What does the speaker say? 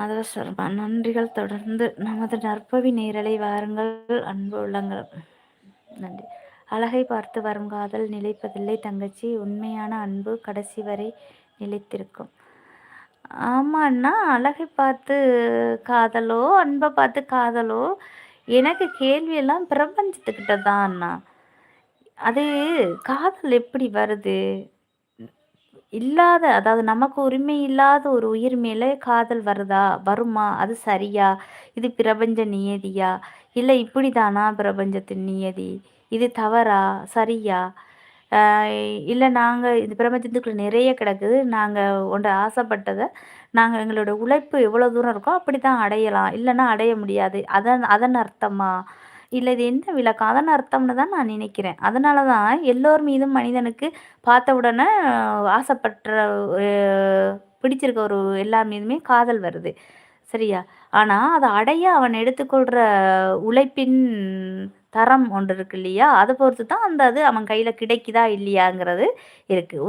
மாதவ சர்மா. நன்றிகள். தொடர்ந்து நமது நற்பவி நேரலை வாருங்கள் அன்பு உள்ளங்கள். நன்றி. அழகை பார்த்து வரும் காதல் நிலைப்பதில்லை தங்கச்சி. உண்மையான அன்பு கடைசி வரை நிலைத்திருக்கும். ஆமா அண்ணா. அழகை பார்த்து காதலோ, அன்பை பார்த்து காதலோ, எனக்கு கேள்வியெல்லாம் பிரபஞ்சத்துக்கிட்ட தான் அண்ணா. அது காதல் எப்படி வருது? இல்லாத, அதாவது நமக்கு உரிமை இல்லாத ஒரு உயிர் மேலே காதல் வருதா? வருமா? அது சரியா? இது பிரபஞ்ச நியதியா? இல்லை இப்படிதானா பிரபஞ்சத்தின் நியதி? இது தவறா? சரியா? இல்லை நாங்கள் இது பிரபஞ்சத்துக்குள்ள நிறைய கிடக்குது, நாங்கள் ஒன்று ஆசைப்பட்டதை நாங்கள் எங்களோட உழைப்பு எவ்வளோ தூரம் இருக்கோ அப்படி தான் அடையலாம், இல்லைன்னா அடைய முடியாது, அதன் அதன் அர்த்தமா? இல்லை இது என்ன விளக்கம்? அதன் அர்த்தம்னு தான் நான் நினைக்கிறேன். அதனால தான் எல்லோர் மீதும் மனிதனுக்கு பார்த்த உடனே ஆசைப்பட்ற பிடிச்சிருக்க ஒரு எல்லார் மீதுமே காதல் வருது. சரியா? ஆனால் அதை அடைய அவன் எடுத்துக்கொள்கிற உழைப்பின் தரம் ஒன்று இருக்கு இல்லையா? அதை பொறுத்து தான் அந்த அது அவன் கையில் கிடைக்குதா இல்லையாங்கிறது இருக்குது.